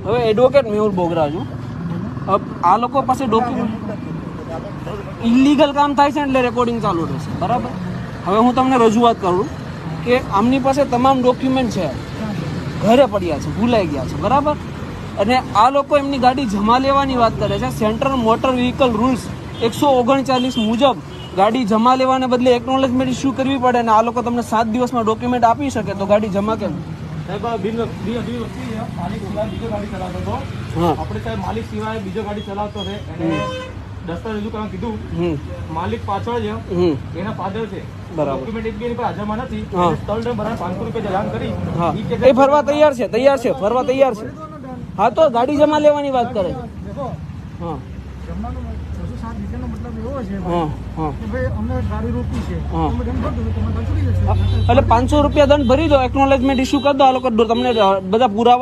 હવે એડવોકેટ મેહુલ બોગરા છું. આ લોકો પાસે ડોક્યુમેન્ટ ઇલીગલ કામ થાય છે એટલે રેકોર્ડિંગ ચાલુ રહેશે, બરાબર. હવે હું તમને રજૂઆત કરું કે આમની પાસે તમામ ડોક્યુમેન્ટ છે, ઘરે પડ્યા છે, ભૂલાઈ ગયા છે, બરાબર. અને આ લોકો એમની ગાડી જમા લેવાની વાત કરે છે. સેન્ટ્રલ મોટર વ્હીકલ રૂલ્સ 139 મુજબ ગાડી જમા લેવાને બદલે એકનોલેજમેન્ટ ઇસ્યુ કરવી પડે, અને આ લોકો તમને 7 દિવસમાં ડોક્યુમેન્ટ આપી શકે, તો ગાડી જમા કેમ? આપણે સાહેબ માલિક સિવાય બીજો ગાડી ચલાવતો છે અને દસ્તાવેજ રજૂ કરવા કીધું. માલિક પાછળ છે, એના ફાધર છે, ડોક્યુમેન્ટ એક બી હાજરમાં નથી. સ્થળ બરાબર 500 રૂપિયા ચલાન કરી એ ફરવા તૈયાર છે, ફરવા તૈયાર છે. હા, તો ગાડી જમા લેવાની વાત કરે. હા, એટલે 500 રૂપિયા દંડ ભરી દો, એકનોલેજમેન્ટ ઇસ્યુ કરી દો. આ લોકો તમને બધા પુરાવા